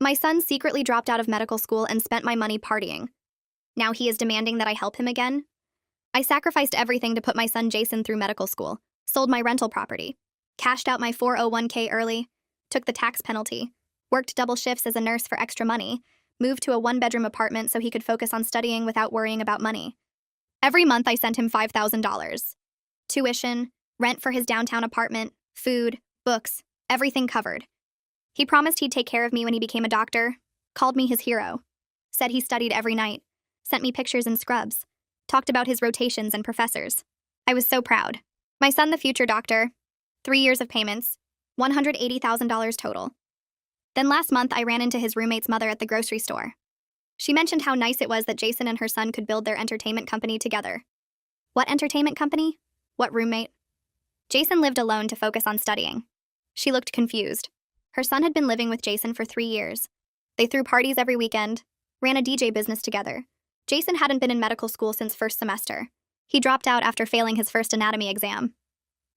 My son secretly dropped out of medical school and spent my money partying. Now he is demanding that I help him again? I sacrificed everything to put my son Jason through medical school, sold my rental property, cashed out my 401k early, took the tax penalty, worked double shifts as a nurse for extra money, moved to a one-bedroom apartment so he could focus on studying without worrying about money. Every month I sent him $5,000. Tuition, rent for his downtown apartment, food, books, everything covered. He promised he'd take care of me when he became a doctor, called me his hero, said he studied every night, sent me pictures in scrubs, talked about his rotations and professors. I was so proud. My son, the future doctor, 3 years of payments, $180,000 total. Then last month, I ran into his roommate's mother at the grocery store. She mentioned how nice it was that Jason and her son could build their entertainment company together. What entertainment company? What roommate? Jason lived alone to focus on studying. She looked confused. Her son had been living with Jason for 3 years. They threw parties every weekend, ran a DJ business together. Jason hadn't been in medical school since first semester. He dropped out after failing his first anatomy exam.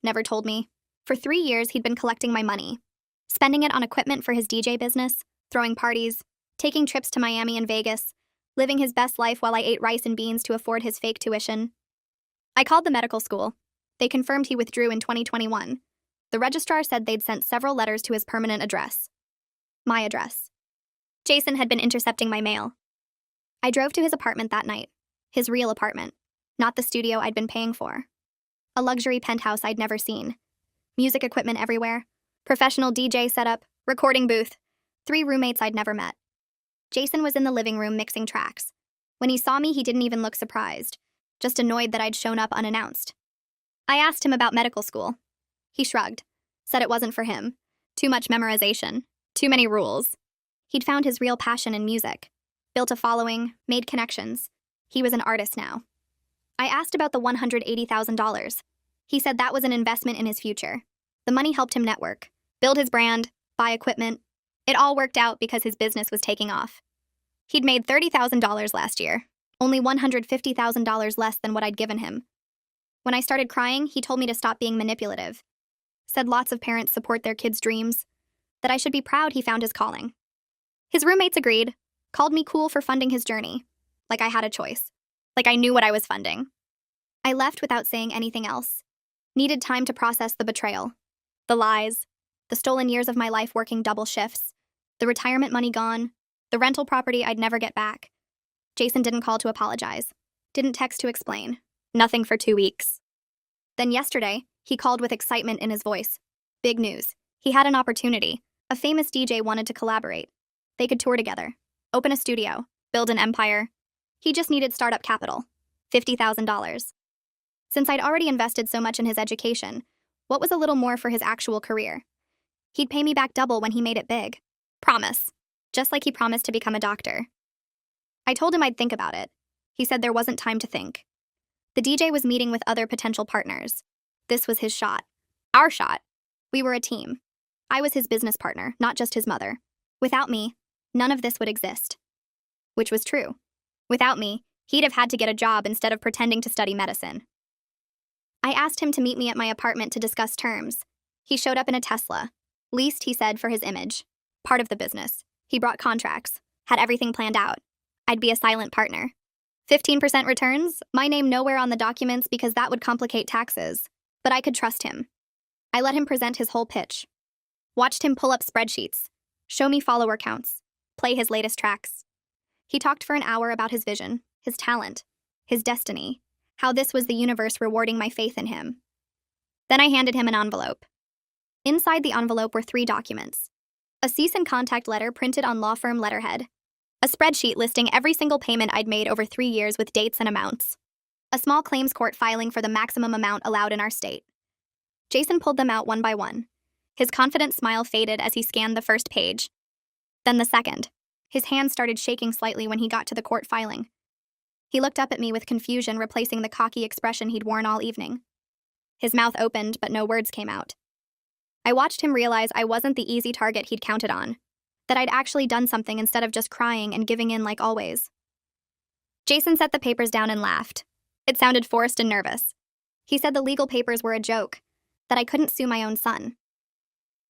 Never told me. For 3 years, he'd been collecting my money, spending it on equipment for his DJ business, throwing parties, taking trips to Miami and Vegas, living his best life while I ate rice and beans to afford his fake tuition. I called the medical school. They confirmed he withdrew in 2021. The registrar said they'd sent several letters to his permanent address. My address. Jason had been intercepting my mail. I drove to his apartment that night. His real apartment, not the studio I'd been paying for. A luxury penthouse I'd never seen. Music equipment everywhere. Professional DJ setup, recording booth. 3 roommates I'd never met. Jason was in the living room mixing tracks. When he saw me, he didn't even look surprised, just annoyed that I'd shown up unannounced. I asked him about medical school. He shrugged, said it wasn't for him. Too much memorization, too many rules. He'd found his real passion in music, built a following, made connections. He was an artist now. I asked about the $180,000. He said that was an investment in his future. The money helped him network, build his brand, buy equipment. It all worked out because his business was taking off. He'd made $30,000 last year, only $150,000 less than what I'd given him. When I started crying, he told me to stop being manipulative. Said lots of parents support their kids' dreams, that I should be proud he found his calling. His roommates agreed, called me cool for funding his journey, like I had a choice, like I knew what I was funding. I left without saying anything else. Needed time to process the betrayal, the lies, the stolen years of my life working double shifts, the retirement money gone, the rental property I'd never get back. Jason didn't call to apologize, didn't text to explain, nothing for 2 weeks. Then yesterday, he called with excitement in his voice. Big news. He had an opportunity. A famous DJ wanted to collaborate. They could tour together, open a studio, build an empire. He just needed startup capital, $50,000. Since I'd already invested so much in his education, what was a little more for his actual career? He'd pay me back double when he made it big. Promise. Just like he promised to become a doctor. I told him I'd think about it. He said there wasn't time to think. The DJ was meeting with other potential partners. This was his shot. Our shot. We were a team. I was his business partner, not just his mother. Without me, none of this would exist. Which was true. Without me, he'd have had to get a job instead of pretending to study medicine. I asked him to meet me at my apartment to discuss terms. He showed up in a Tesla. Leased, he said, for his image. Part of the business. He brought contracts. Had everything planned out. I'd be a silent partner. 15% returns? My name nowhere on the documents because that would complicate taxes. But I could trust him. I let him present his whole pitch. Watched him pull up spreadsheets. Show me follower counts. Play his latest tracks. He talked for an hour about his vision, his talent, his destiny, how this was the universe rewarding my faith in him. Then I handed him an envelope. Inside the envelope were 3 documents. A cease and contact letter printed on law firm letterhead. A spreadsheet listing every single payment I'd made over 3 years with dates and amounts. A small claims court filing for the maximum amount allowed in our state. Jason pulled them out one by one. His confident smile faded as he scanned the first page. Then the second. His hand started shaking slightly when he got to the court filing. He looked up at me with confusion replacing the cocky expression he'd worn all evening. His mouth opened, but no words came out. I watched him realize I wasn't the easy target he'd counted on, that I'd actually done something instead of just crying and giving in like always. Jason set the papers down and laughed. It sounded forced and nervous. He said the legal papers were a joke, that I couldn't sue my own son.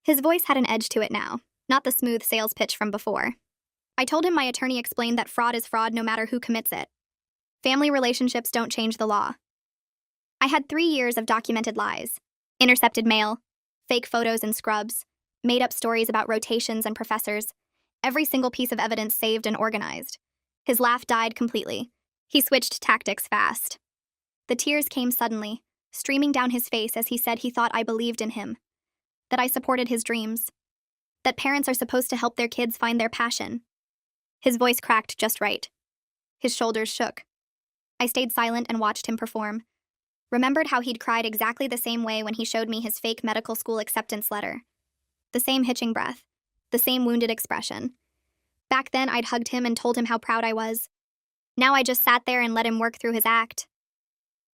His voice had an edge to it now, not the smooth sales pitch from before. I told him my attorney explained that fraud is fraud no matter who commits it. Family relationships don't change the law. I had 3 years of documented lies, intercepted mail, fake photos and scrubs, made up stories about rotations and professors, every single piece of evidence saved and organized. His laugh died completely. He switched tactics fast. The tears came suddenly, streaming down his face as he said he thought I believed in him, that I supported his dreams, that parents are supposed to help their kids find their passion. His voice cracked just right. His shoulders shook. I stayed silent and watched him perform. Remembered how he'd cried exactly the same way when he showed me his fake medical school acceptance letter. The same hitching breath, the same wounded expression. Back then, I'd hugged him and told him how proud I was. Now I just sat there and let him work through his act.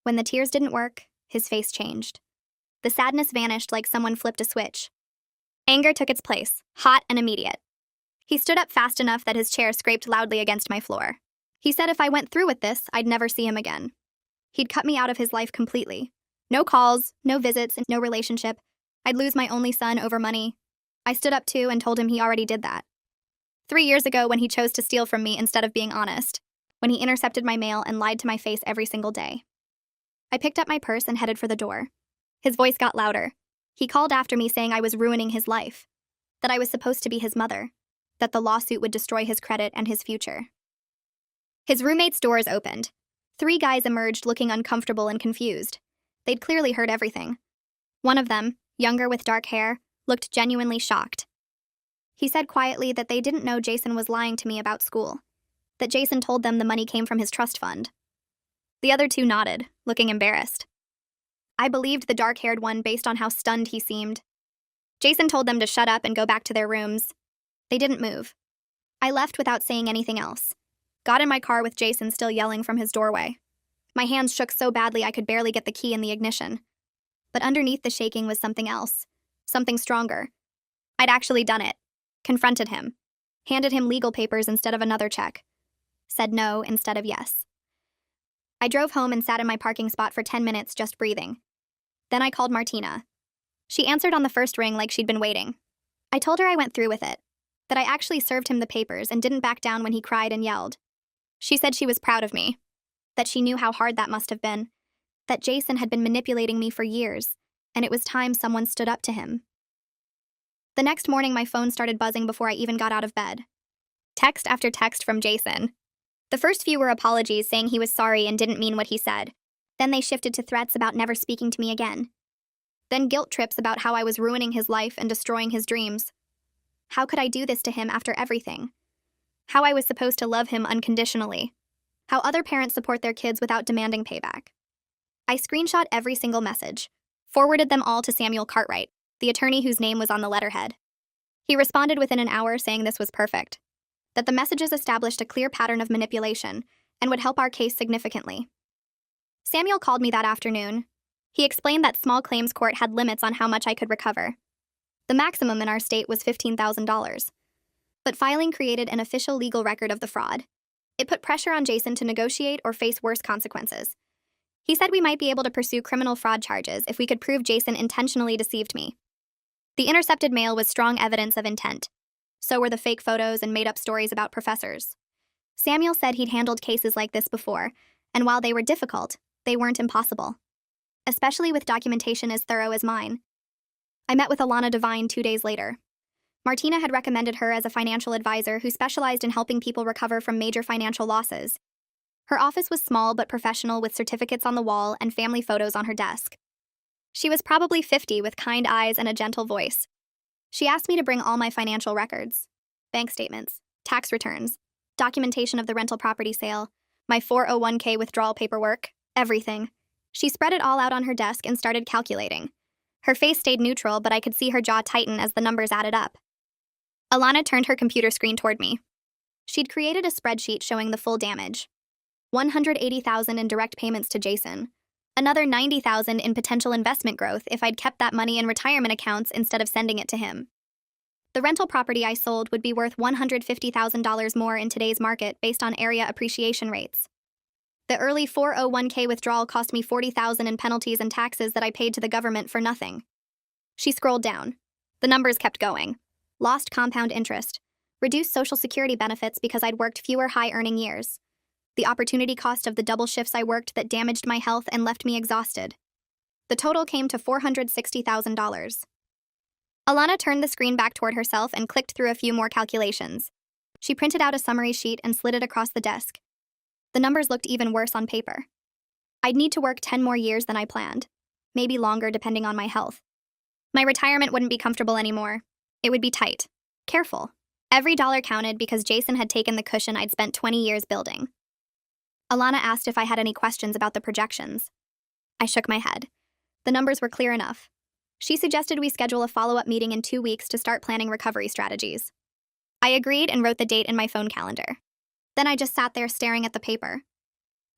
When the tears didn't work, his face changed. The sadness vanished like someone flipped a switch. Anger took its place, hot and immediate. He stood up fast enough that his chair scraped loudly against my floor. He said if I went through with this, I'd never see him again. He'd cut me out of his life completely. No calls, no visits, and no relationship. I'd lose my only son over money. I stood up too and told him he already did that. 3 years ago when he chose to steal from me instead of being honest, when he intercepted my mail and lied to my face every single day. I picked up my purse and headed for the door. His voice got louder. He called after me saying I was ruining his life, that I was supposed to be his mother, that the lawsuit would destroy his credit and his future. His roommate's doors opened. 3 guys emerged looking uncomfortable and confused. They'd clearly heard everything. One of them, younger with dark hair, looked genuinely shocked. He said quietly that they didn't know Jason was lying to me about school, that Jason told them the money came from his trust fund. The other 2 nodded, looking embarrassed. I believed the dark-haired one based on how stunned he seemed. Jason told them to shut up and go back to their rooms. They didn't move. I left without saying anything else. Got in my car with Jason still yelling from his doorway. My hands shook so badly I could barely get the key in the ignition. But underneath the shaking was something else. Something stronger. I'd actually done it. Confronted him. Handed him legal papers instead of another check. Said no instead of yes. I drove home and sat in my parking spot for 10 minutes just breathing. Then I called Martina. She answered on the first ring like she'd been waiting. I told her I went through with it, that I actually served him the papers and didn't back down when he cried and yelled. She said she was proud of me, that she knew how hard that must have been, that Jason had been manipulating me for years, and it was time someone stood up to him. The next morning, my phone started buzzing before I even got out of bed. Text after text from Jason. The first few were apologies saying he was sorry and didn't mean what he said. Then they shifted to threats about never speaking to me again. Then guilt trips about how I was ruining his life and destroying his dreams. How could I do this to him after everything? How I was supposed to love him unconditionally. How other parents support their kids without demanding payback. I screenshot every single message, forwarded them all to Samuel Cartwright, the attorney whose name was on the letterhead. He responded within an hour saying this was perfect, that the messages established a clear pattern of manipulation and would help our case significantly. Samuel called me that afternoon. He explained that small claims court had limits on how much I could recover. The maximum in our state was $15,000. But filing created an official legal record of the fraud. It put pressure on Jason to negotiate or face worse consequences. He said we might be able to pursue criminal fraud charges if we could prove Jason intentionally deceived me. The intercepted mail was strong evidence of intent. So were the fake photos and made-up stories about professors. Samuel said he'd handled cases like this before, and while they were difficult, they weren't impossible. Especially with documentation as thorough as mine. I met with Alana Devine 2 days later. Martina had recommended her as a financial advisor who specialized in helping people recover from major financial losses. Her office was small but professional with certificates on the wall and family photos on her desk. She was probably 50 with kind eyes and a gentle voice. She asked me to bring all my financial records, bank statements, tax returns, documentation of the rental property sale, my 401k withdrawal paperwork, everything. She spread it all out on her desk and started calculating. Her face stayed neutral, but I could see her jaw tighten as the numbers added up. Alana turned her computer screen toward me. She'd created a spreadsheet showing the full damage. $180,000 in direct payments to Jason. Another $90,000 in potential investment growth if I'd kept that money in retirement accounts instead of sending it to him. The rental property I sold would be worth $150,000 more in today's market based on area appreciation rates. The early 401k withdrawal cost me $40,000 in penalties and taxes that I paid to the government for nothing. She scrolled down. The numbers kept going. Lost compound interest. Reduced Social Security benefits because I'd worked fewer high-earning years. The opportunity cost of the double shifts I worked that damaged my health and left me exhausted. The total came to $460,000. Alana turned the screen back toward herself and clicked through a few more calculations. She printed out a summary sheet and slid it across the desk. The numbers looked even worse on paper. I'd need to work 10 more years than I planned, maybe longer depending on my health. My retirement wouldn't be comfortable anymore. It would be tight. Careful. Every dollar counted because Jason had taken the cushion I'd spent 20 years building. Alana asked if I had any questions about the projections. I shook my head. The numbers were clear enough. She suggested we schedule a follow-up meeting in 2 weeks to start planning recovery strategies. I agreed and wrote the date in my phone calendar. Then I just sat there staring at the paper.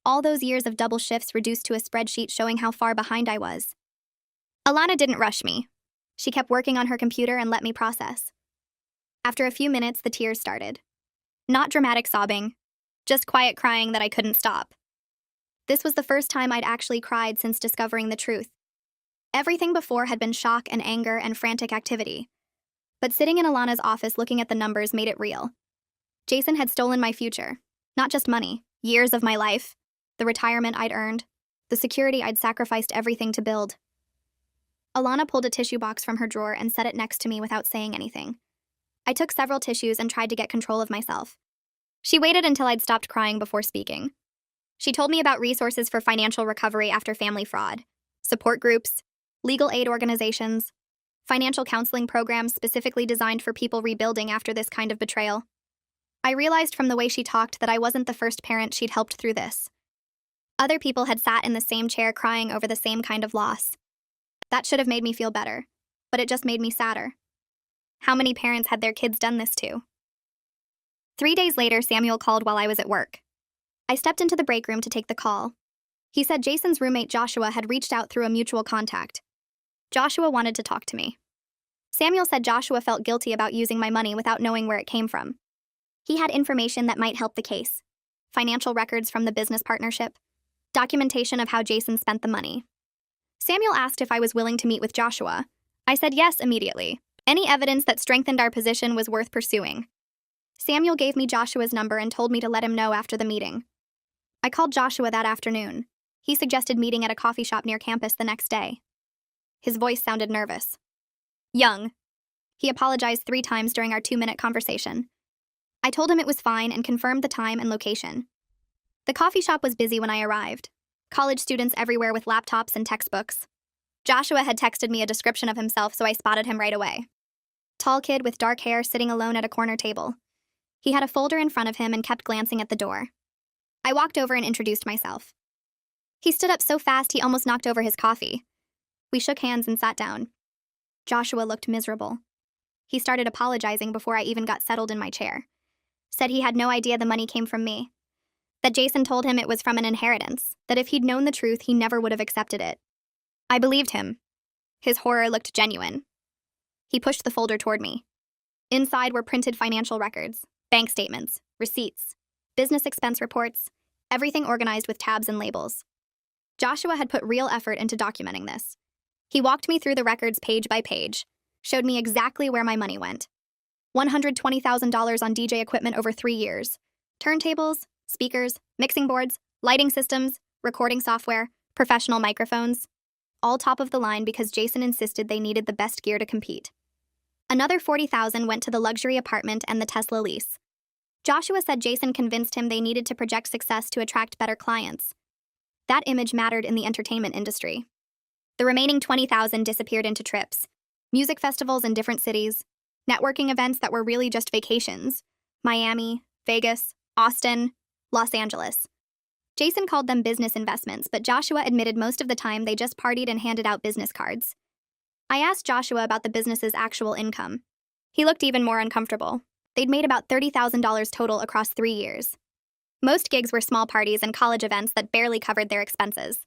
All those years of double shifts reduced to a spreadsheet showing how far behind I was. Alana didn't rush me. She kept working on her computer and let me process. After a few minutes, the tears started. Not dramatic sobbing, just quiet crying that I couldn't stop. This was the first time I'd actually cried since discovering the truth. Everything before had been shock and anger and frantic activity. But sitting in Alana's office looking at the numbers made it real. Jason had stolen my future. Not just money, years of my life, the retirement I'd earned, the security I'd sacrificed everything to build. Alana pulled a tissue box from her drawer and set it next to me without saying anything. I took several tissues and tried to get control of myself. She waited until I'd stopped crying before speaking. She told me about resources for financial recovery after family fraud, support groups, legal aid organizations, financial counseling programs specifically designed for people rebuilding after this kind of betrayal. I realized from the way she talked that I wasn't the first parent she'd helped through this. Other people had sat in the same chair crying over the same kind of loss. That should have made me feel better, but it just made me sadder. How many parents had their kids done this to? 3 days later, Samuel called while I was at work. I stepped into the break room to take the call. He said Jason's roommate Joshua had reached out through a mutual contact. Joshua wanted to talk to me. Samuel said Joshua felt guilty about using my money without knowing where it came from. He had information that might help the case. Financial records from the business partnership. Documentation of how Jason spent the money. Samuel asked if I was willing to meet with Joshua. I said yes immediately. Any evidence that strengthened our position was worth pursuing. Samuel gave me Joshua's number and told me to let him know after the meeting. I called Joshua that afternoon. He suggested meeting at a coffee shop near campus the next day. His voice sounded nervous. Young. He apologized 3 times during our 2-minute conversation. I told him it was fine and confirmed the time and location. The coffee shop was busy when I arrived. College students everywhere with laptops and textbooks. Joshua had texted me a description of himself, so I spotted him right away. Tall kid with dark hair sitting alone at a corner table. He had a folder in front of him and kept glancing at the door. I walked over and introduced myself. He stood up so fast he almost knocked over his coffee. We shook hands and sat down. Joshua looked miserable. He started apologizing before I even got settled in my chair. Said he had no idea the money came from me. That Jason told him it was from an inheritance, that if he'd known the truth, he never would have accepted it. I believed him. His horror looked genuine. He pushed the folder toward me. Inside were printed financial records, bank statements, receipts, business expense reports, everything organized with tabs and labels. Joshua had put real effort into documenting this. He walked me through the records page by page, showed me exactly where my money went. $120,000 on DJ equipment over 3 years. Turntables, speakers, mixing boards, lighting systems, recording software, professional microphones. All top of the line because Jason insisted they needed the best gear to compete. Another $40,000 went to the luxury apartment and the Tesla lease. Joshua said Jason convinced him they needed to project success to attract better clients. That image mattered in the entertainment industry. The remaining $20,000 disappeared into trips, music festivals in different cities, networking events that were really just vacations, Miami, Vegas, Austin, Los Angeles. Jason called them business investments, but Joshua admitted most of the time they just partied and handed out business cards. I asked Joshua about the business's actual income. He looked even more uncomfortable. They'd made about $30,000 total across 3 years. Most gigs were small parties and college events that barely covered their expenses.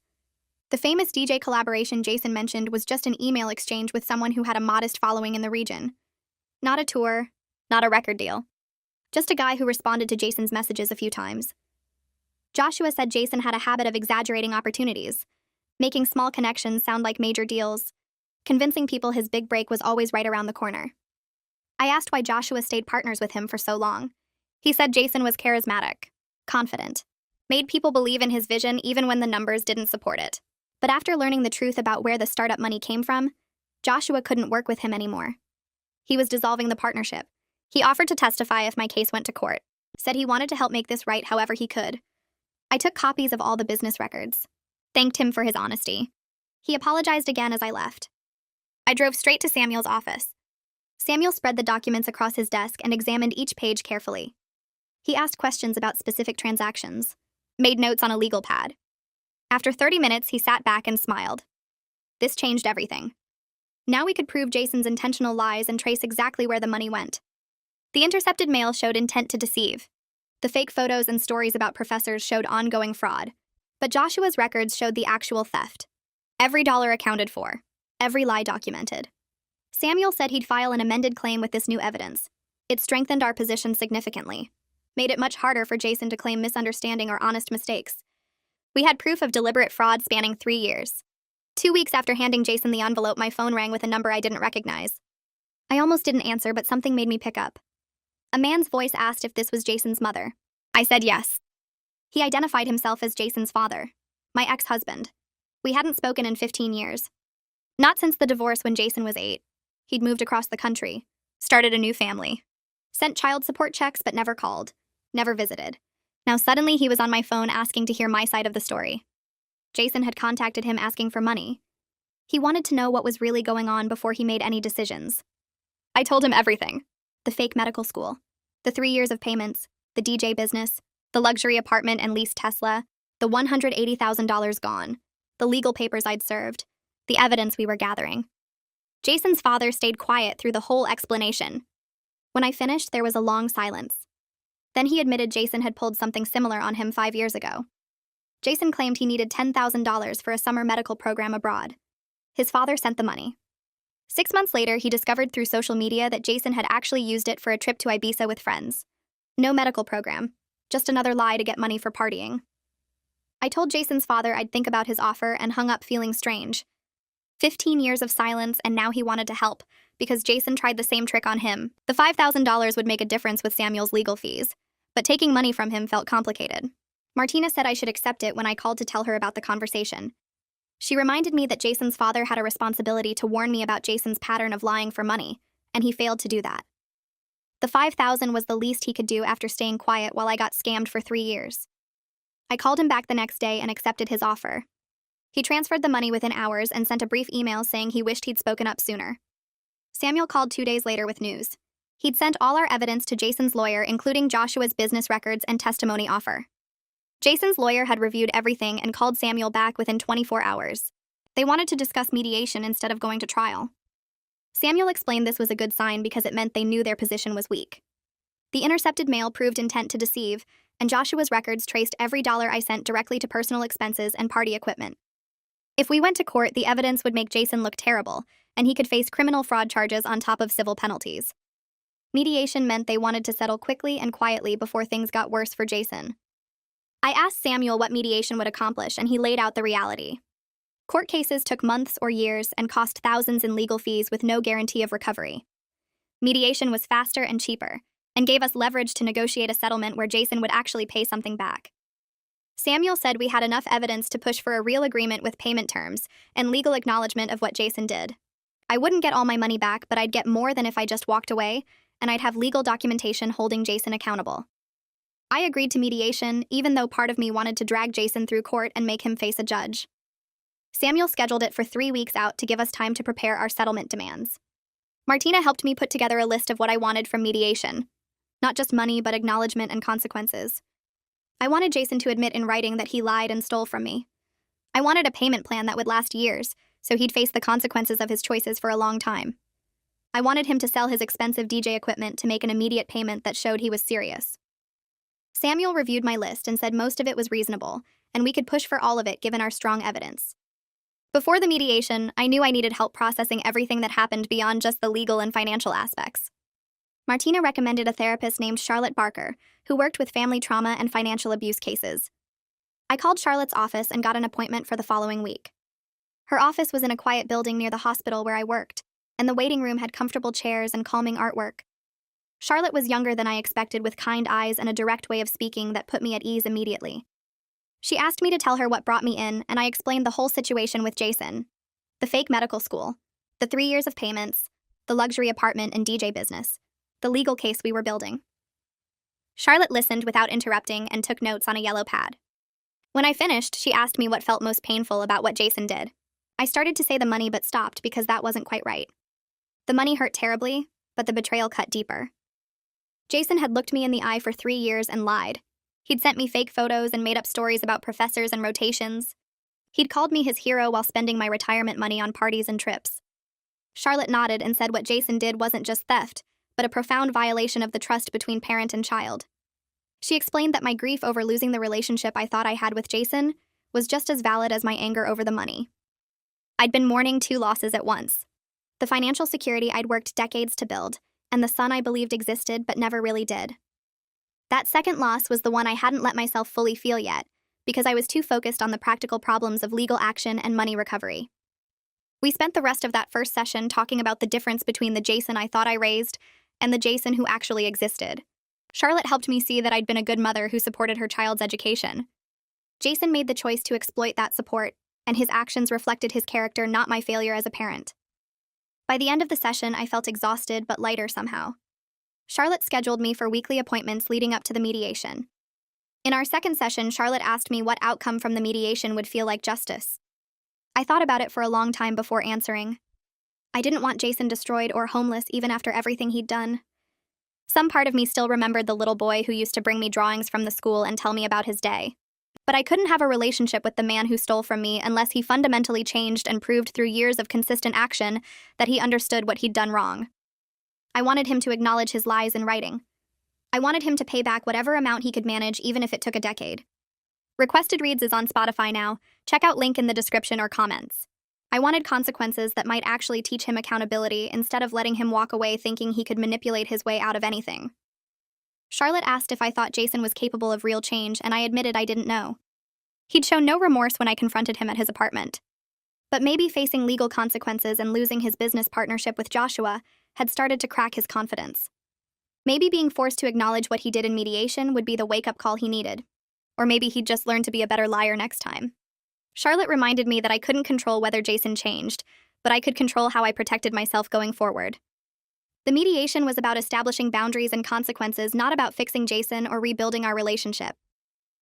The famous DJ collaboration Jason mentioned was just an email exchange with someone who had a modest following in the region. Not a tour, not a record deal. Just a guy who responded to Jason's messages a few times. Joshua said Jason had a habit of exaggerating opportunities, making small connections sound like major deals, convincing people his big break was always right around the corner. I asked why Joshua stayed partners with him for so long. He said Jason was charismatic, confident, made people believe in his vision even when the numbers didn't support it. But after learning the truth about where the startup money came from, Joshua couldn't work with him anymore. He was dissolving the partnership. He offered to testify if my case went to court, said he wanted to help make this right however he could. I took copies of all the business records, thanked him for his honesty. He apologized again as I left. I drove straight to Samuel's office. Samuel spread the documents across his desk and examined each page carefully. He asked questions about specific transactions, made notes on a legal pad. After 30 minutes, he sat back and smiled. This changed everything. Now we could prove Jason's intentional lies and trace exactly where the money went. The intercepted mail showed intent to deceive. The fake photos and stories about professors showed ongoing fraud. But Joshua's records showed the actual theft. Every dollar accounted for. Every lie documented. Samuel said he'd file an amended claim with this new evidence. It strengthened our position significantly, made it much harder for Jason to claim misunderstanding or honest mistakes. We had proof of deliberate fraud spanning 3 years. 2 weeks after handing Jason the envelope, my phone rang with a number I didn't recognize. I almost didn't answer, but something made me pick up. A man's voice asked if this was Jason's mother. I said yes. He identified himself as Jason's father, my ex-husband. We hadn't spoken in 15 years. Not since the divorce when Jason was 8. He'd moved across the country, started a new family, sent child support checks but never called, never visited. Now suddenly he was on my phone asking to hear my side of the story. Jason had contacted him asking for money. He wanted to know what was really going on before he made any decisions. I told him everything. The fake medical school, the 3 years of payments, the DJ business, the luxury apartment and leased Tesla, the $180,000 gone, the legal papers I'd served, the evidence we were gathering. Jason's father stayed quiet through the whole explanation. When I finished, there was a long silence. Then he admitted Jason had pulled something similar on him 5 years ago. Jason claimed he needed $10,000 for a summer medical program abroad. His father sent the money. 6 months later, he discovered through social media that Jason had actually used it for a trip to Ibiza with friends. No medical program, just another lie to get money for partying. I told Jason's father I'd think about his offer and hung up feeling strange. 15 years of silence, and now he wanted to help, because Jason tried the same trick on him. The $5,000 would make a difference with Samuel's legal fees, but taking money from him felt complicated. Martina said I should accept it when I called to tell her about the conversation. She reminded me that Jason's father had a responsibility to warn me about Jason's pattern of lying for money, and he failed to do that. The $5,000 was the least he could do after staying quiet while I got scammed for 3 years. I called him back the next day and accepted his offer. He transferred the money within hours and sent a brief email saying he wished he'd spoken up sooner. Samuel called 2 days later with news. He'd sent all our evidence to Jason's lawyer, including Joshua's business records and testimony offer. Jason's lawyer had reviewed everything and called Samuel back within 24 hours. They wanted to discuss mediation instead of going to trial. Samuel explained this was a good sign because it meant they knew their position was weak. The intercepted mail proved intent to deceive, and Joshua's records traced every dollar I sent directly to personal expenses and party equipment. If we went to court, the evidence would make Jason look terrible, and he could face criminal fraud charges on top of civil penalties. Mediation meant they wanted to settle quickly and quietly before things got worse for Jason. I asked Samuel what mediation would accomplish, and he laid out the reality. Court cases took months or years and cost thousands in legal fees with no guarantee of recovery. Mediation was faster and cheaper, and gave us leverage to negotiate a settlement where Jason would actually pay something back. Samuel said we had enough evidence to push for a real agreement with payment terms and legal acknowledgement of what Jason did. I wouldn't get all my money back, but I'd get more than if I just walked away, and I'd have legal documentation holding Jason accountable. I agreed to mediation, even though part of me wanted to drag Jason through court and make him face a judge. Samuel scheduled it for 3 weeks out to give us time to prepare our settlement demands. Martina helped me put together a list of what I wanted from mediation. Not just money, but acknowledgement and consequences. I wanted Jason to admit in writing that he lied and stole from me. I wanted a payment plan that would last years, so he'd face the consequences of his choices for a long time. I wanted him to sell his expensive DJ equipment to make an immediate payment that showed he was serious. Samuel reviewed my list and said most of it was reasonable, and we could push for all of it given our strong evidence. Before the mediation, I knew I needed help processing everything that happened beyond just the legal and financial aspects. Martina recommended a therapist named Charlotte Barker, who worked with family trauma and financial abuse cases. I called Charlotte's office and got an appointment for the following week. Her office was in a quiet building near the hospital where I worked, and the waiting room had comfortable chairs and calming artwork. Charlotte was younger than I expected, with kind eyes and a direct way of speaking that put me at ease immediately. She asked me to tell her what brought me in, and I explained the whole situation with Jason. The fake medical school, the 3 years of payments, the luxury apartment and DJ business, the legal case we were building. Charlotte listened without interrupting and took notes on a yellow pad. When I finished, she asked me what felt most painful about what Jason did. I started to say the money but stopped because that wasn't quite right. The money hurt terribly, but the betrayal cut deeper. Jason had looked me in the eye for 3 years and lied. He'd sent me fake photos and made up stories about professors and rotations. He'd called me his hero while spending my retirement money on parties and trips. Charlotte nodded and said what Jason did wasn't just theft, but a profound violation of the trust between parent and child. She explained that my grief over losing the relationship I thought I had with Jason was just as valid as my anger over the money. I'd been mourning 2 losses at once: the financial security I'd worked decades to build, and the son I believed existed but never really did. That second loss was the one I hadn't let myself fully feel yet, because I was too focused on the practical problems of legal action and money recovery. We spent the rest of that first session talking about the difference between the Jason I thought I raised and the Jason who actually existed. Charlotte helped me see that I'd been a good mother who supported her child's education. Jason made the choice to exploit that support, and his actions reflected his character, not my failure as a parent. By the end of the session, I felt exhausted but lighter somehow. Charlotte scheduled me for weekly appointments leading up to the mediation. In our second session, Charlotte asked me what outcome from the mediation would feel like justice. I thought about it for a long time before answering. I didn't want Jason destroyed or homeless even after everything he'd done. Some part of me still remembered the little boy who used to bring me drawings from the school and tell me about his day. But I couldn't have a relationship with the man who stole from me unless he fundamentally changed and proved through years of consistent action that he understood what he'd done wrong. I wanted him to acknowledge his lies in writing. I wanted him to pay back whatever amount he could manage, even if it took a decade. Requested Reads is on Spotify now. Check out link in the description or comments. I wanted consequences that might actually teach him accountability instead of letting him walk away thinking he could manipulate his way out of anything. Charlotte asked if I thought Jason was capable of real change, and I admitted I didn't know. He'd shown no remorse when I confronted him at his apartment. But maybe facing legal consequences and losing his business partnership with Joshua had started to crack his confidence. Maybe being forced to acknowledge what he did in mediation would be the wake-up call he needed. Or maybe he'd just learn to be a better liar next time. Charlotte reminded me that I couldn't control whether Jason changed, but I could control how I protected myself going forward. The mediation was about establishing boundaries and consequences, not about fixing Jason or rebuilding our relationship.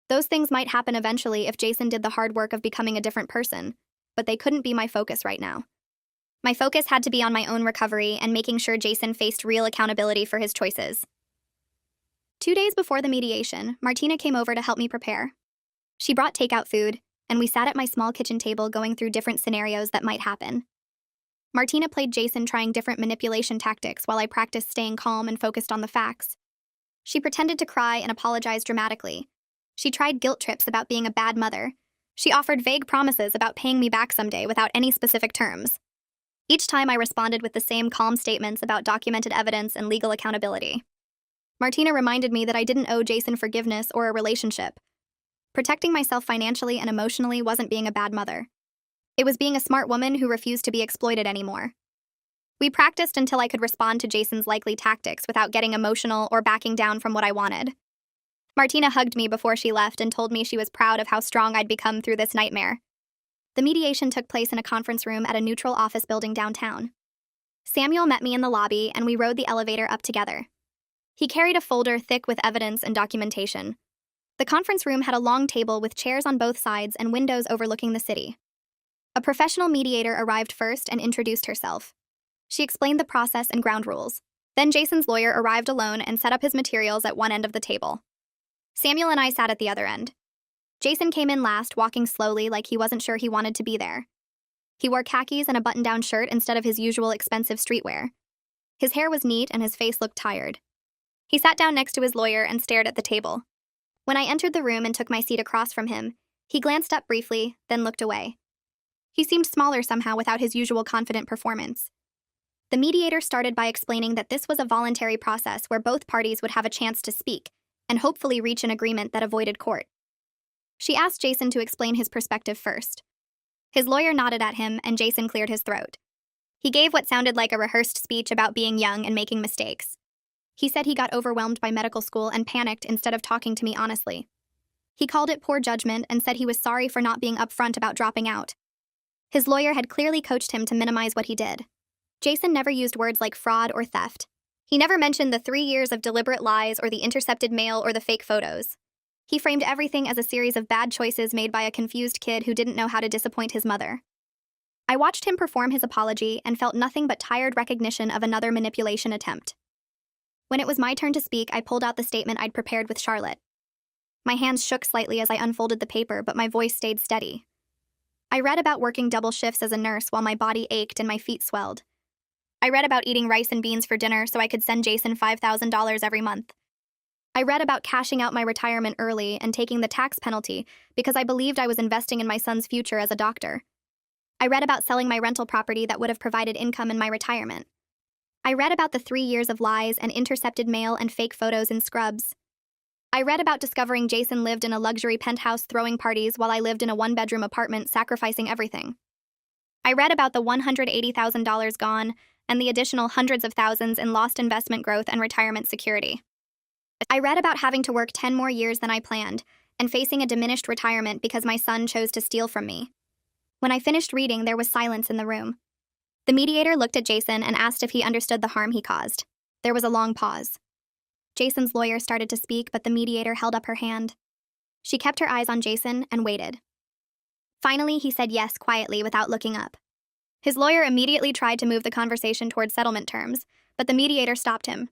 Those things might happen eventually if Jason did the hard work of becoming a different person, but they couldn't be my focus right now. My focus had to be on my own recovery and making sure Jason faced real accountability for his choices. 2 days before the mediation, Martina came over to help me prepare. She brought takeout food, and we sat at my small kitchen table going through different scenarios that might happen. Martina played Jason, trying different manipulation tactics while I practiced staying calm and focused on the facts. She pretended to cry and apologized dramatically. She tried guilt trips about being a bad mother. She offered vague promises about paying me back someday without any specific terms. Each time I responded with the same calm statements about documented evidence and legal accountability. Martina reminded me that I didn't owe Jason forgiveness or a relationship. Protecting myself financially and emotionally wasn't being a bad mother. It was being a smart woman who refused to be exploited anymore. We practiced until I could respond to Jason's likely tactics without getting emotional or backing down from what I wanted. Martina hugged me before she left and told me she was proud of how strong I'd become through this nightmare. The mediation took place in a conference room at a neutral office building downtown. Samuel met me in the lobby, and we rode the elevator up together. He carried a folder thick with evidence and documentation. The conference room had a long table with chairs on both sides and windows overlooking the city. A professional mediator arrived first and introduced herself. She explained the process and ground rules. Then Jason's lawyer arrived alone and set up his materials at one end of the table. Samuel and I sat at the other end. Jason came in last, walking slowly like he wasn't sure he wanted to be there. He wore khakis and a button-down shirt instead of his usual expensive streetwear. His hair was neat and his face looked tired. He sat down next to his lawyer and stared at the table. When I entered the room and took my seat across from him, he glanced up briefly, then looked away. He seemed smaller somehow without his usual confident performance. The mediator started by explaining that this was a voluntary process where both parties would have a chance to speak and hopefully reach an agreement that avoided court. She asked Jason to explain his perspective first. His lawyer nodded at him, and Jason cleared his throat. He gave what sounded like a rehearsed speech about being young and making mistakes. He said he got overwhelmed by medical school and panicked instead of talking to me honestly. He called it poor judgment and said he was sorry for not being upfront about dropping out. His lawyer had clearly coached him to minimize what he did. Jason never used words like fraud or theft. He never mentioned the 3 years of deliberate lies or the intercepted mail or the fake photos. He framed everything as a series of bad choices made by a confused kid who didn't know how to disappoint his mother. I watched him perform his apology and felt nothing but tired recognition of another manipulation attempt. When it was my turn to speak, I pulled out the statement I'd prepared with Charlotte. My hands shook slightly as I unfolded the paper, but my voice stayed steady. I read about working double shifts as a nurse while my body ached and my feet swelled. I read about eating rice and beans for dinner so I could send Jason $5,000 every month. I read about cashing out my retirement early and taking the tax penalty because I believed I was investing in my son's future as a doctor. I read about selling my rental property that would have provided income in my retirement. I read about the 3 years of lies and intercepted mail and fake photos in Scrubs. I read about discovering Jason lived in a luxury penthouse throwing parties while I lived in a 1-bedroom apartment sacrificing everything. I read about the $180,000 gone and the additional hundreds of thousands in lost investment growth and retirement security. I read about having to work 10 more years than I planned and facing a diminished retirement because my son chose to steal from me. When I finished reading, there was silence in the room. The mediator looked at Jason and asked if he understood the harm he caused. There was a long pause. Jason's lawyer started to speak, but the mediator held up her hand. She kept her eyes on Jason and waited. Finally, he said yes quietly without looking up. His lawyer immediately tried to move the conversation toward settlement terms, but the mediator stopped him.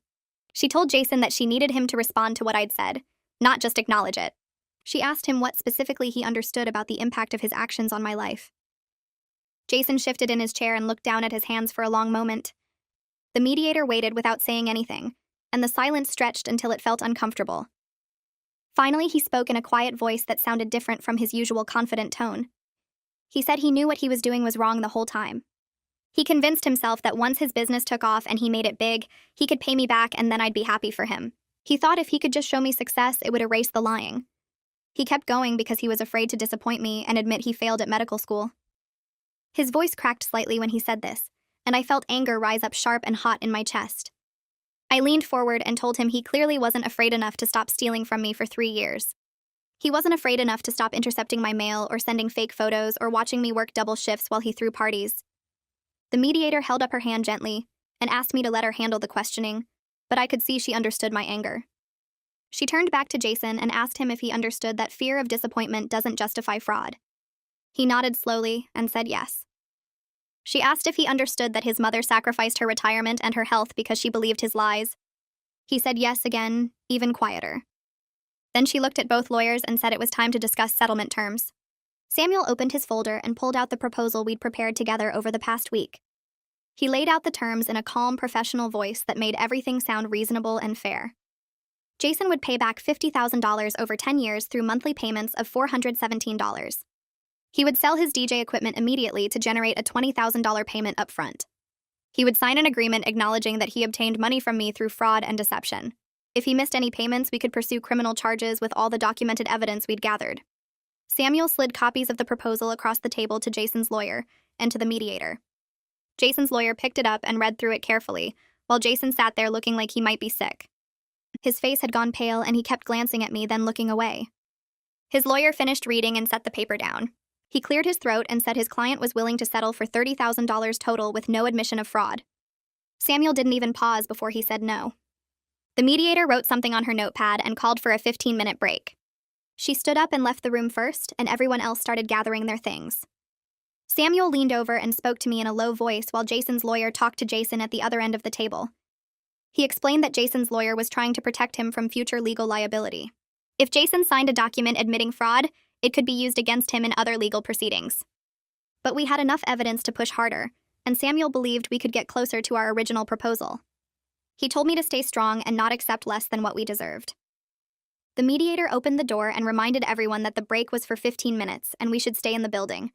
She told Jason that she needed him to respond to what I'd said, not just acknowledge it. She asked him what specifically he understood about the impact of his actions on my life. Jason shifted in his chair and looked down at his hands for a long moment. The mediator waited without saying anything, and the silence stretched until it felt uncomfortable. Finally, he spoke in a quiet voice that sounded different from his usual confident tone. He said he knew what he was doing was wrong the whole time. He convinced himself that once his business took off and he made it big, he could pay me back and then I'd be happy for him. He thought if he could just show me success, it would erase the lying. He kept going because he was afraid to disappoint me and admit he failed at medical school. His voice cracked slightly when he said this, and I felt anger rise up sharp and hot in my chest. I leaned forward and told him he clearly wasn't afraid enough to stop stealing from me for 3 years. He wasn't afraid enough to stop intercepting my mail or sending fake photos or watching me work double shifts while he threw parties. The mediator held up her hand gently and asked me to let her handle the questioning, but I could see she understood my anger. She turned back to Jason and asked him if he understood that fear of disappointment doesn't justify fraud. He nodded slowly and said yes. She asked if he understood that his mother sacrificed her retirement and her health because she believed his lies. He said yes again, even quieter. Then she looked at both lawyers and said it was time to discuss settlement terms. Samuel opened his folder and pulled out the proposal we'd prepared together over the past week. He laid out the terms in a calm, professional voice that made everything sound reasonable and fair. Jason would pay back $50,000 over 10 years through monthly payments of $417. He would sell his DJ equipment immediately to generate a $20,000 payment up front. He would sign an agreement acknowledging that he obtained money from me through fraud and deception. If he missed any payments, we could pursue criminal charges with all the documented evidence we'd gathered. Samuel slid copies of the proposal across the table to Jason's lawyer and to the mediator. Jason's lawyer picked it up and read through it carefully, while Jason sat there looking like he might be sick. His face had gone pale and he kept glancing at me, then looking away. His lawyer finished reading and set the paper down. He cleared his throat and said his client was willing to settle for $30,000 total with no admission of fraud. Samuel didn't even pause before he said no. The mediator wrote something on her notepad and called for a 15-minute break. She stood up and left the room first, and everyone else started gathering their things. Samuel leaned over and spoke to me in a low voice while Jason's lawyer talked to Jason at the other end of the table. He explained that Jason's lawyer was trying to protect him from future legal liability. If Jason signed a document admitting fraud, it could be used against him in other legal proceedings. But we had enough evidence to push harder, and Samuel believed we could get closer to our original proposal. He told me to stay strong and not accept less than what we deserved. The mediator opened the door and reminded everyone that the break was for 15 minutes and we should stay in the building.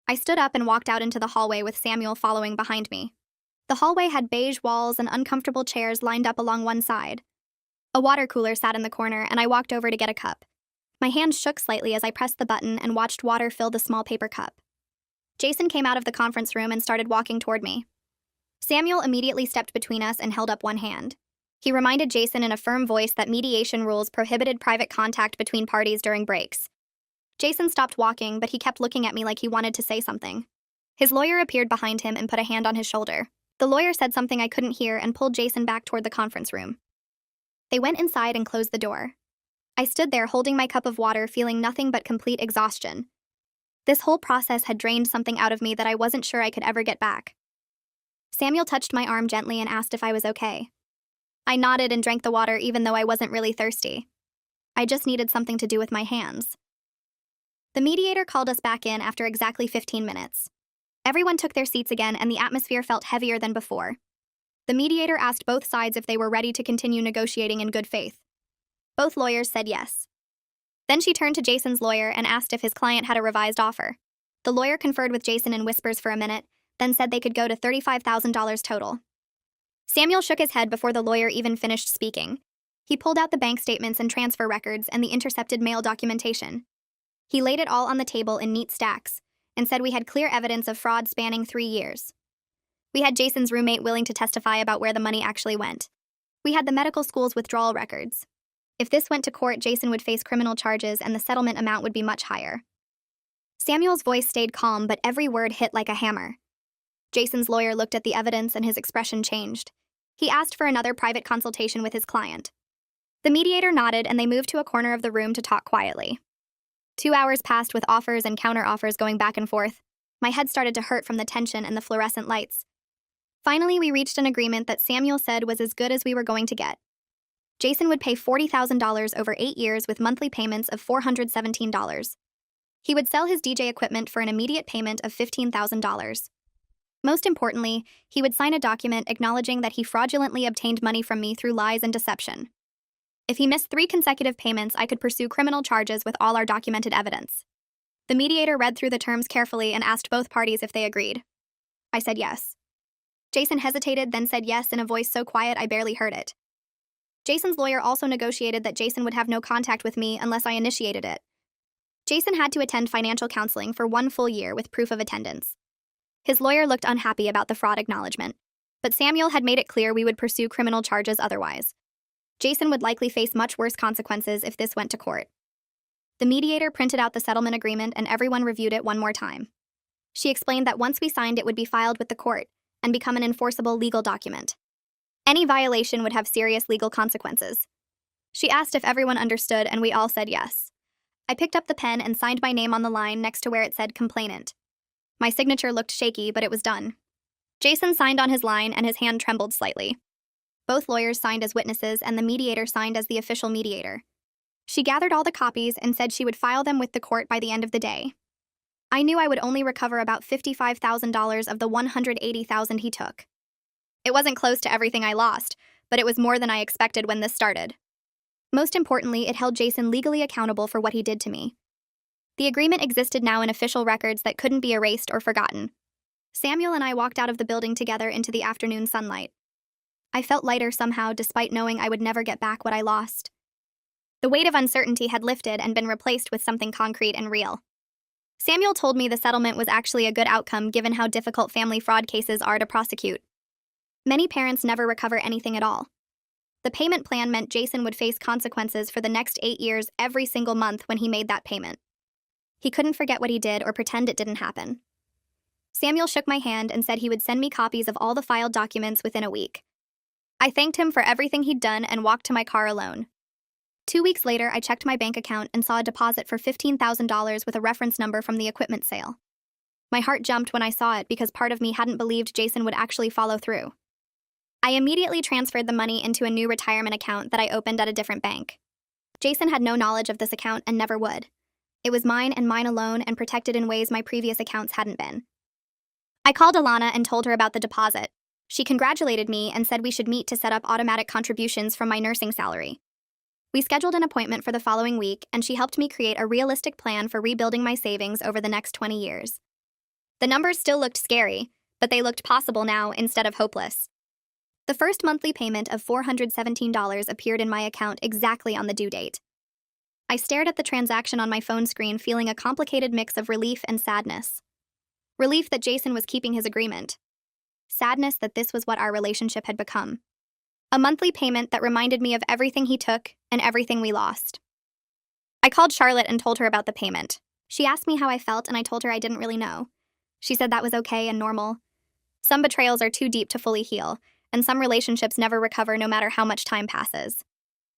I stood up and walked out into the hallway with Samuel following behind me. The hallway had beige walls and uncomfortable chairs lined up along one side. A water cooler sat in the corner, and I walked over to get a cup. My hands shook slightly as I pressed the button and watched water fill the small paper cup. Jason came out of the conference room and started walking toward me. Samuel immediately stepped between us and held up one hand. He reminded Jason in a firm voice that mediation rules prohibited private contact between parties during breaks. Jason stopped walking, but he kept looking at me like he wanted to say something. His lawyer appeared behind him and put a hand on his shoulder. The lawyer said something I couldn't hear and pulled Jason back toward the conference room. They went inside and closed the door. I stood there holding my cup of water, feeling nothing but complete exhaustion. This whole process had drained something out of me that I wasn't sure I could ever get back. Samuel touched my arm gently and asked if I was okay. I nodded and drank the water even though I wasn't really thirsty. I just needed something to do with my hands. The mediator called us back in after exactly 15 minutes. Everyone took their seats again and the atmosphere felt heavier than before. The mediator asked both sides if they were ready to continue negotiating in good faith. Both lawyers said yes. Then she turned to Jason's lawyer and asked if his client had a revised offer. The lawyer conferred with Jason in whispers for a minute, then said they could go to $35,000 total. Samuel shook his head before the lawyer even finished speaking. He pulled out the bank statements and transfer records and the intercepted mail documentation. He laid it all on the table in neat stacks and said we had clear evidence of fraud spanning 3 years. We had Jason's roommate willing to testify about where the money actually went. We had the medical school's withdrawal records. If this went to court, Jason would face criminal charges and the settlement amount would be much higher. Samuel's voice stayed calm, but every word hit like a hammer. Jason's lawyer looked at the evidence and his expression changed. He asked for another private consultation with his client. The mediator nodded and they moved to a corner of the room to talk quietly. 2 hours passed with offers and counter-offers going back and forth. My head started to hurt from the tension and the fluorescent lights. Finally, we reached an agreement that Samuel said was as good as we were going to get. Jason would pay $40,000 over 8 years with monthly payments of $417. He would sell his DJ equipment for an immediate payment of $15,000. Most importantly, he would sign a document acknowledging that he fraudulently obtained money from me through lies and deception. If he missed 3 consecutive payments, I could pursue criminal charges with all our documented evidence. The mediator read through the terms carefully and asked both parties if they agreed. I said yes. Jason hesitated, then said yes in a voice so quiet I barely heard it. Jason's lawyer also negotiated that Jason would have no contact with me unless I initiated it. Jason had to attend financial counseling for 1 full year with proof of attendance. His lawyer looked unhappy about the fraud acknowledgement, but Samuel had made it clear we would pursue criminal charges otherwise. Jason would likely face much worse consequences if this went to court. The mediator printed out the settlement agreement and everyone reviewed it one more time. She explained that once we signed, it would be filed with the court and become an enforceable legal document. Any violation would have serious legal consequences. She asked if everyone understood and we all said yes. I picked up the pen and signed my name on the line next to where it said complainant. My signature looked shaky, but it was done. Jason signed on his line and his hand trembled slightly. Both lawyers signed as witnesses and the mediator signed as the official mediator. She gathered all the copies and said she would file them with the court by the end of the day. I knew I would only recover about $55,000 of the $180,000 he took. It wasn't close to everything I lost, but it was more than I expected when this started. Most importantly, it held Jason legally accountable for what he did to me. The agreement existed now in official records that couldn't be erased or forgotten. Samuel and I walked out of the building together into the afternoon sunlight. I felt lighter somehow, despite knowing I would never get back what I lost. The weight of uncertainty had lifted and been replaced with something concrete and real. Samuel told me the settlement was actually a good outcome given how difficult family fraud cases are to prosecute. Many parents never recover anything at all. The payment plan meant Jason would face consequences for the next 8 years every single month when he made that payment. He couldn't forget what he did or pretend it didn't happen. Samuel shook my hand and said he would send me copies of all the filed documents within a week. I thanked him for everything he'd done and walked to my car alone. 2 weeks later, I checked my bank account and saw a deposit for $15,000 with a reference number from the equipment sale. My heart jumped when I saw it because part of me hadn't believed Jason would actually follow through. I immediately transferred the money into a new retirement account that I opened at a different bank. Jason had no knowledge of this account and never would. It was mine and mine alone and protected in ways my previous accounts hadn't been. I called Alana and told her about the deposit. She congratulated me and said we should meet to set up automatic contributions from my nursing salary. We scheduled an appointment for the following week, and she helped me create a realistic plan for rebuilding my savings over the next 20 years. The numbers still looked scary, but they looked possible now instead of hopeless. The first monthly payment of $417 appeared in my account exactly on the due date. I stared at the transaction on my phone screen, feeling a complicated mix of relief and sadness. Relief that Jason was keeping his agreement. Sadness that this was what our relationship had become. A monthly payment that reminded me of everything he took and everything we lost. I called Charlotte and told her about the payment. She asked me how I felt, and I told her I didn't really know. She said that was okay and normal. Some betrayals are too deep to fully heal, and some relationships never recover no matter how much time passes.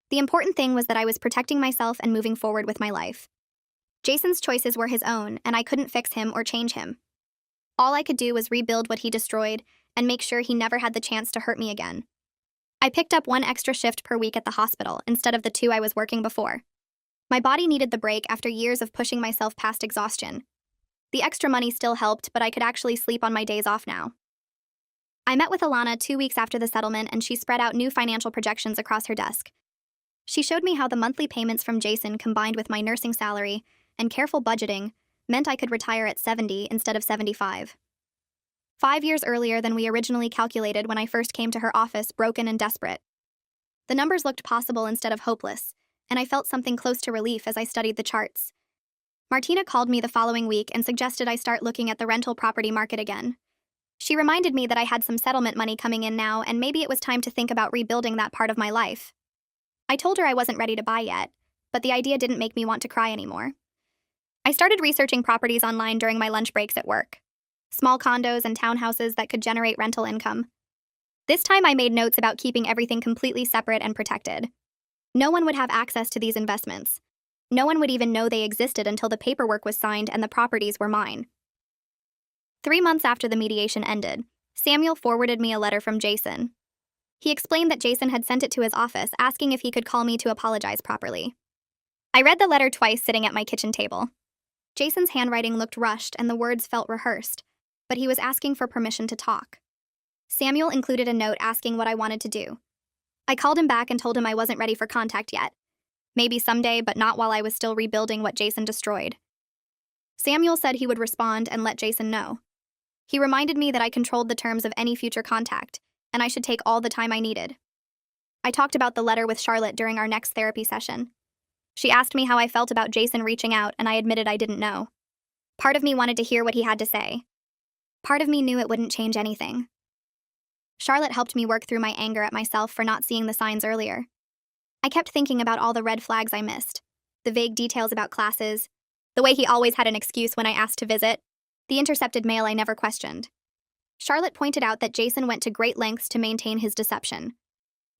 The important thing was that I was protecting myself and moving forward with my life. Jason's choices were his own, and I couldn't fix him or change him. All I could do was rebuild what he destroyed and make sure he never had the chance to hurt me again. I picked up 1 extra shift per week at the hospital instead of the 2 I was working before. My body needed the break after years of pushing myself past exhaustion. The extra money still helped, but I could actually sleep on my days off now. I met with Alana 2 weeks after the settlement, and she spread out new financial projections across her desk. She showed me how the monthly payments from Jason combined with my nursing salary and careful budgeting meant I could retire at 70 instead of 75. 5 years earlier than we originally calculated when I first came to her office, broken and desperate. The numbers looked possible instead of hopeless, and I felt something close to relief as I studied the charts. Martina called me the following week and suggested I start looking at the rental property market again. She reminded me that I had some settlement money coming in now, and maybe it was time to think about rebuilding that part of my life. I told her I wasn't ready to buy yet, but the idea didn't make me want to cry anymore. I started researching properties online during my lunch breaks at work. Small condos and townhouses that could generate rental income. This time I made notes about keeping everything completely separate and protected. No one would have access to these investments. No one would even know they existed until the paperwork was signed and the properties were mine. 3 months after the mediation ended, Samuel forwarded me a letter from Jason. He explained that Jason had sent it to his office, asking if he could call me to apologize properly. I read the letter twice sitting at my kitchen table. Jason's handwriting looked rushed and the words felt rehearsed, but he was asking for permission to talk. Samuel included a note asking what I wanted to do. I called him back and told him I wasn't ready for contact yet. Maybe someday, but not while I was still rebuilding what Jason destroyed. Samuel said he would respond and let Jason know. He reminded me that I controlled the terms of any future contact, and I should take all the time I needed. I talked about the letter with Charlotte during our next therapy session. She asked me how I felt about Jason reaching out, and I admitted I didn't know. Part of me wanted to hear what he had to say. Part of me knew it wouldn't change anything. Charlotte helped me work through my anger at myself for not seeing the signs earlier. I kept thinking about all the red flags I missed, the vague details about classes, the way he always had an excuse when I asked to visit, the intercepted mail I never questioned. Charlotte pointed out that Jason went to great lengths to maintain his deception.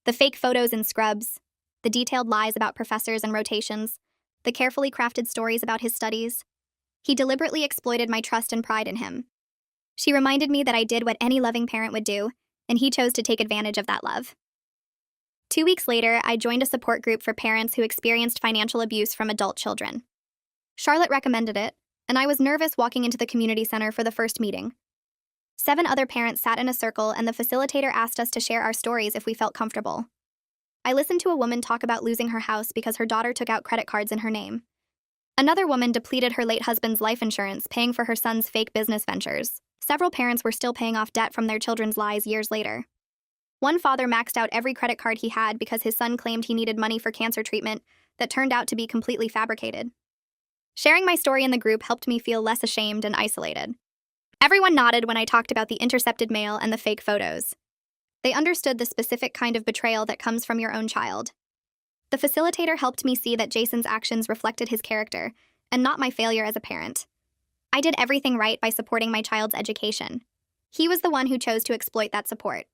The fake photos in scrubs, the detailed lies about professors and rotations, the carefully crafted stories about his studies. He deliberately exploited my trust and pride in him. She reminded me that I did what any loving parent would do, and he chose to take advantage of that love. 2 weeks later, I joined a support group for parents who experienced financial abuse from adult children. Charlotte recommended it, and I was nervous walking into the community center for the first meeting. 7 other parents sat in a circle, and the facilitator asked us to share our stories if we felt comfortable. I listened to a woman talk about losing her house because her daughter took out credit cards in her name. Another woman depleted her late husband's life insurance, paying for her son's fake business ventures. Several parents were still paying off debt from their children's lies years later. One father maxed out every credit card he had because his son claimed he needed money for cancer treatment that turned out to be completely fabricated. Sharing my story in the group helped me feel less ashamed and isolated. Everyone nodded when I talked about the intercepted mail and the fake photos. They understood the specific kind of betrayal that comes from your own child. The facilitator helped me see that Jason's actions reflected his character, and not my failure as a parent. I did everything right by supporting my child's education. He was the one who chose to exploit that support.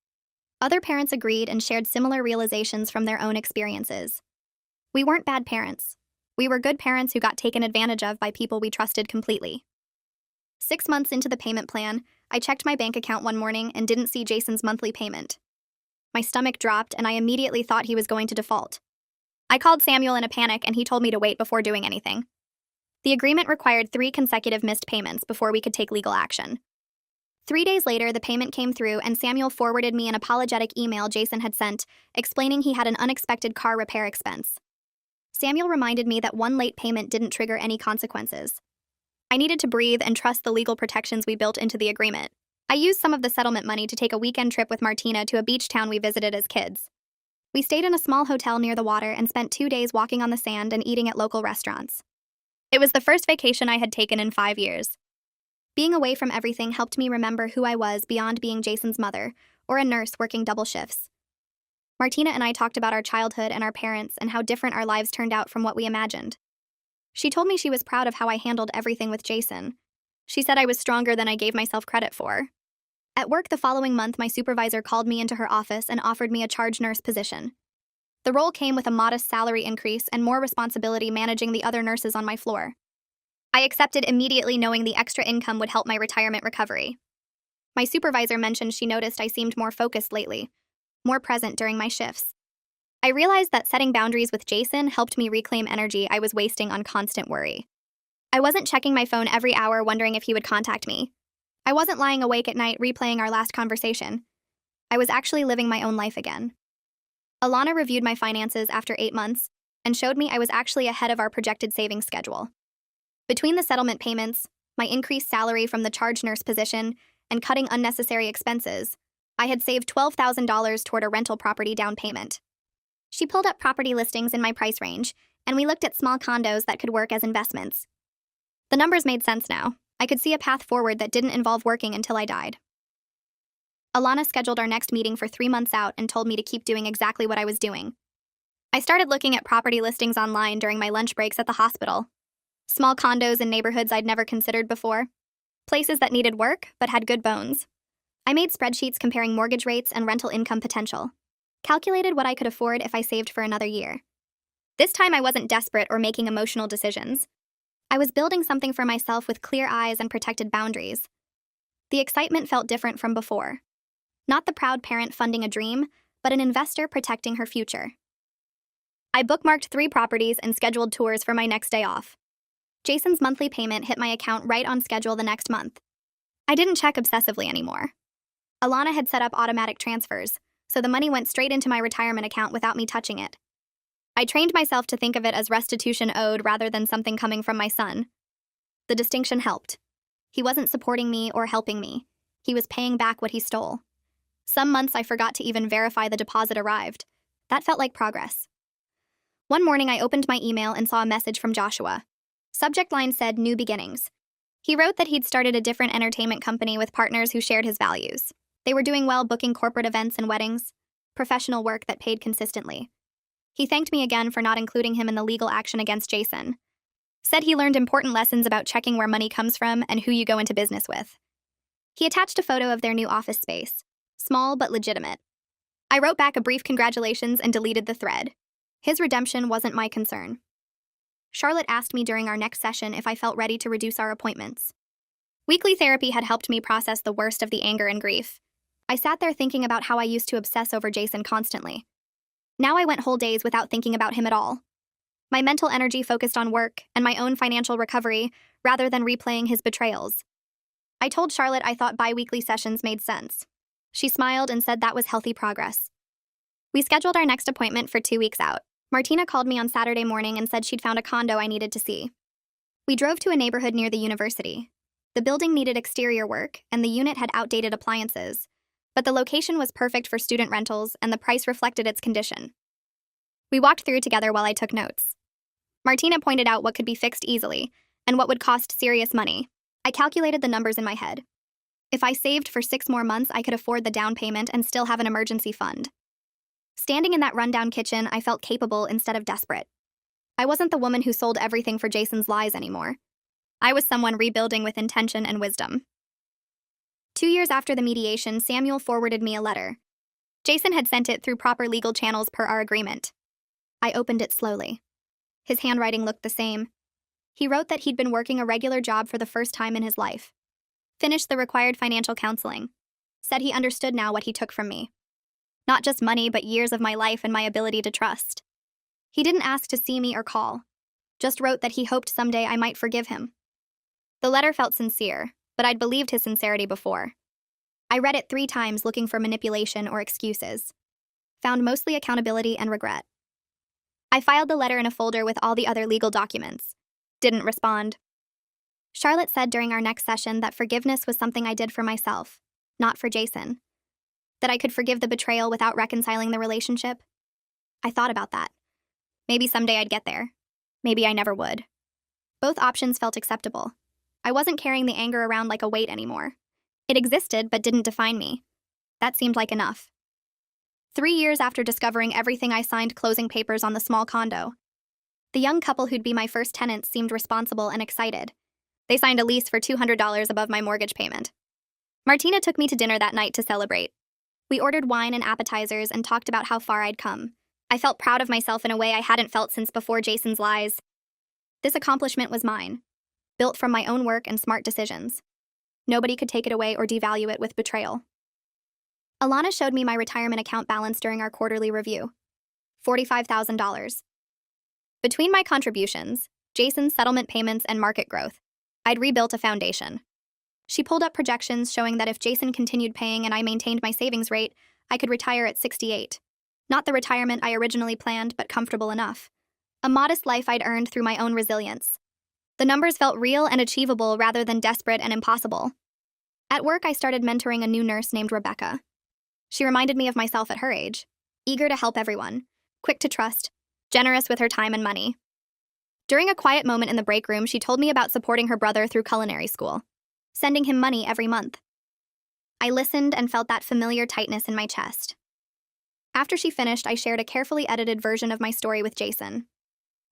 Other parents agreed and shared similar realizations from their own experiences. We weren't bad parents. We were good parents who got taken advantage of by people we trusted completely. 6 months into the payment plan, I checked my bank account one morning and didn't see Jason's monthly payment. My stomach dropped, and I immediately thought he was going to default. I called Samuel in a panic, and he told me to wait before doing anything. The agreement required 3 consecutive missed payments before we could take legal action. 3 days later, the payment came through, and Samuel forwarded me an apologetic email Jason had sent, explaining he had an unexpected car repair expense. Samuel reminded me that one late payment didn't trigger any consequences. I needed to breathe and trust the legal protections we built into the agreement. I used some of the settlement money to take a weekend trip with Martina to a beach town we visited as kids. We stayed in a small hotel near the water and spent 2 days walking on the sand and eating at local restaurants. It was the first vacation I had taken in 5 years. Being away from everything helped me remember who I was beyond being Jason's mother or a nurse working double shifts. Martina and I talked about our childhood and our parents and how different our lives turned out from what we imagined. She told me she was proud of how I handled everything with Jason. She said I was stronger than I gave myself credit for. At work the following month, my supervisor called me into her office and offered me a charge nurse position. The role came with a modest salary increase and more responsibility managing the other nurses on my floor. I accepted immediately, knowing the extra income would help my retirement recovery. My supervisor mentioned she noticed I seemed more focused lately, more present during my shifts. I realized that setting boundaries with Jason helped me reclaim energy I was wasting on constant worry. I wasn't checking my phone every hour wondering if he would contact me. I wasn't lying awake at night replaying our last conversation. I was actually living my own life again. Alana reviewed my finances after 8 months and showed me I was actually ahead of our projected savings schedule. Between the settlement payments, my increased salary from the charge nurse position, and cutting unnecessary expenses, I had saved $12,000 toward a rental property down payment. She pulled up property listings in my price range, and we looked at small condos that could work as investments. The numbers made sense now. I could see a path forward that didn't involve working until I died. Alana scheduled our next meeting for 3 months out and told me to keep doing exactly what I was doing. I started looking at property listings online during my lunch breaks at the hospital. Small condos in neighborhoods I'd never considered before. Places that needed work but had good bones. I made spreadsheets comparing mortgage rates and rental income potential. Calculated what I could afford if I saved for another year. This time I wasn't desperate or making emotional decisions. I was building something for myself with clear eyes and protected boundaries. The excitement felt different from before. Not the proud parent funding a dream, but an investor protecting her future. I bookmarked 3 properties and scheduled tours for my next day off. Jason's monthly payment hit my account right on schedule the next month. I didn't check obsessively anymore. Alana had set up automatic transfers, so the money went straight into my retirement account without me touching it. I trained myself to think of it as restitution owed rather than something coming from my son. The distinction helped. He wasn't supporting me or helping me. He was paying back what he stole. Some months I forgot to even verify the deposit arrived. That felt like progress. One morning I opened my email and saw a message from Joshua. Subject line said, "New beginnings." He wrote that he'd started a different entertainment company with partners who shared his values. They were doing well booking corporate events and weddings, professional work that paid consistently. He thanked me again for not including him in the legal action against Jason. Said he learned important lessons about checking where money comes from and who you go into business with. He attached a photo of their new office space. Small but legitimate. I wrote back a brief congratulations and deleted the thread. His redemption wasn't my concern. Charlotte asked me during our next session if I felt ready to reduce our appointments. Weekly therapy had helped me process the worst of the anger and grief. I sat there thinking about how I used to obsess over Jason constantly. Now I went whole days without thinking about him at all. My mental energy focused on work and my own financial recovery rather than replaying his betrayals. I told Charlotte I thought bi-weekly sessions made sense. She smiled and said that was healthy progress. We scheduled our next appointment for 2 weeks out. Martina called me on Saturday morning and said she'd found a condo I needed to see. We drove to a neighborhood near the university. The building needed exterior work, and the unit had outdated appliances, but the location was perfect for student rentals and the price reflected its condition. We walked through together while I took notes. Martina pointed out what could be fixed easily and what would cost serious money. I calculated the numbers in my head. If I saved for 6 more months, I could afford the down payment and still have an emergency fund. Standing in that rundown kitchen, I felt capable instead of desperate. I wasn't the woman who sold everything for Jason's lies anymore. I was someone rebuilding with intention and wisdom. 2 years after the mediation, Samuel forwarded me a letter. Jason had sent it through proper legal channels per our agreement. I opened it slowly. His handwriting looked the same. He wrote that he'd been working a regular job for the first time in his life. Finished the required financial counseling. Said he understood now what he took from me. Not just money, but years of my life and my ability to trust. He didn't ask to see me or call. Just wrote that he hoped someday I might forgive him. The letter felt sincere, but I'd believed his sincerity before. I read it 3 times looking for manipulation or excuses. Found mostly accountability and regret. I filed the letter in a folder with all the other legal documents. Didn't respond. Charlotte said during our next session that forgiveness was something I did for myself, not for Jason. That I could forgive the betrayal without reconciling the relationship. I thought about that. Maybe someday I'd get there. Maybe I never would. Both options felt acceptable. I wasn't carrying the anger around like a weight anymore. It existed but didn't define me. That seemed like enough. 3 years after discovering everything, I signed closing papers on the small condo. The young couple who'd be my first tenants seemed responsible and excited. They signed a lease for $200 above my mortgage payment. Martina took me to dinner that night to celebrate. We ordered wine and appetizers and talked about how far I'd come. I felt proud of myself in a way I hadn't felt since before Jason's lies. This accomplishment was mine, built from my own work and smart decisions. Nobody could take it away or devalue it with betrayal. Alana showed me my retirement account balance during our quarterly review. $45,000. Between my contributions, Jason's settlement payments, and market growth, I'd rebuilt a foundation. She pulled up projections showing that if Jason continued paying and I maintained my savings rate, I could retire at 68. Not the retirement I originally planned, but comfortable enough. A modest life I'd earned through my own resilience. The numbers felt real and achievable rather than desperate and impossible. At work, I started mentoring a new nurse named Rebecca. She reminded me of myself at her age, eager to help everyone, quick to trust, generous with her time and money. During a quiet moment in the break room, she told me about supporting her brother through culinary school, sending him money every month. I listened and felt that familiar tightness in my chest. After she finished, I shared a carefully edited version of my story with Jason.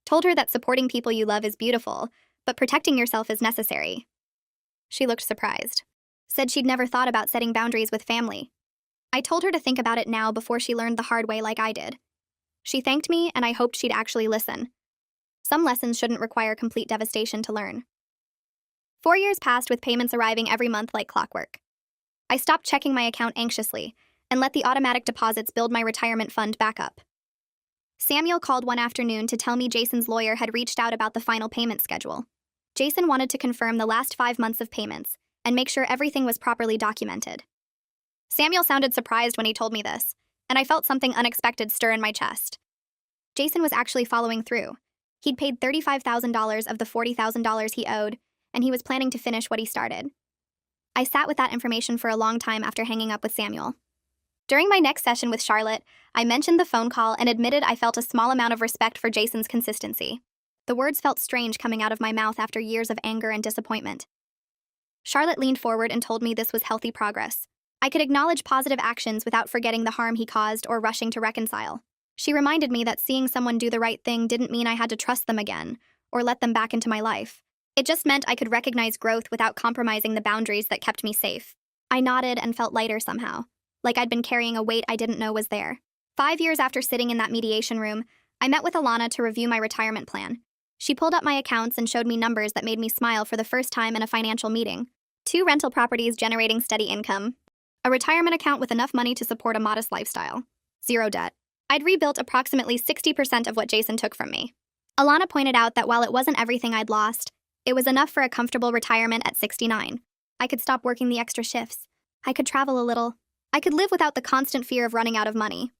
Told her that supporting people you love is beautiful, but protecting yourself is necessary. She looked surprised. Said she'd never thought about setting boundaries with family. I told her to think about it now before she learned the hard way like I did. She thanked me, and I hoped she'd actually listen. Some lessons shouldn't require complete devastation to learn. 4 years passed with payments arriving every month like clockwork. I stopped checking my account anxiously and let the automatic deposits build my retirement fund back up. Samuel called one afternoon to tell me Jason's lawyer had reached out about the final payment schedule. Jason wanted to confirm the last 5 months of payments and make sure everything was properly documented. Samuel sounded surprised when he told me this, and I felt something unexpected stir in my chest. Jason was actually following through. He'd paid $35,000 of the $40,000 he owed, and he was planning to finish what he started. I sat with that information for a long time after hanging up with Samuel. During my next session with Charlotte, I mentioned the phone call and admitted I felt a small amount of respect for Jason's consistency. The words felt strange coming out of my mouth after years of anger and disappointment. Charlotte leaned forward and told me this was healthy progress. I could acknowledge positive actions without forgetting the harm he caused or rushing to reconcile. She reminded me that seeing someone do the right thing didn't mean I had to trust them again or let them back into my life. It just meant I could recognize growth without compromising the boundaries that kept me safe. I nodded and felt lighter somehow, like I'd been carrying a weight I didn't know was there. 5 years after sitting in that mediation room, I met with Alana to review my retirement plan. She pulled up my accounts and showed me numbers that made me smile for the first time in a financial meeting. 2 rental properties generating steady income. A retirement account with enough money to support a modest lifestyle. 0 debt. I'd rebuilt approximately 60% of what Jason took from me. Alana pointed out that while it wasn't everything I'd lost, it was enough for a comfortable retirement at 69. I could stop working the extra shifts. I could travel a little. I could live without the constant fear of running out of money.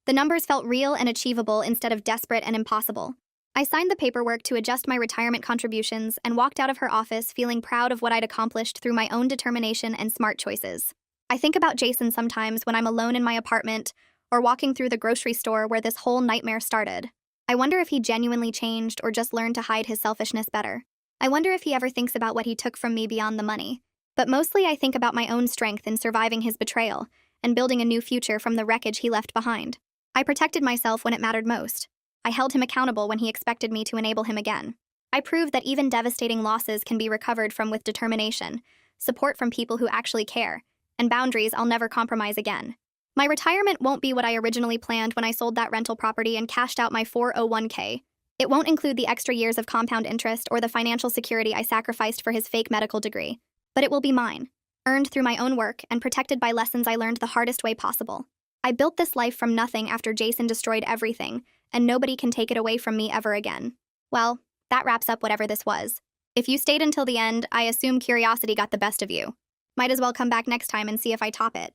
The numbers felt real and achievable instead of desperate and impossible. I signed the paperwork to adjust my retirement contributions and walked out of her office feeling proud of what I'd accomplished through my own determination and smart choices. I think about Jason sometimes when I'm alone in my apartment or walking through the grocery store where this whole nightmare started. I wonder if he genuinely changed or just learned to hide his selfishness better. I wonder if he ever thinks about what he took from me beyond the money. But mostly I think about my own strength in surviving his betrayal and building a new future from the wreckage he left behind. I protected myself when it mattered most. I held him accountable when he expected me to enable him again. I proved that even devastating losses can be recovered from with determination, support from people who actually care, and boundaries I'll never compromise again. My retirement won't be what I originally planned when I sold that rental property and cashed out my 401k. It won't include the extra years of compound interest or the financial security I sacrificed for his fake medical degree. But it will be mine, earned through my own work and protected by lessons I learned the hardest way possible. I built this life from nothing after Jason destroyed everything, and nobody can take it away from me ever again. Well, that wraps up whatever this was. If you stayed until the end, I assume curiosity got the best of you. Might as well come back next time and see if I top it.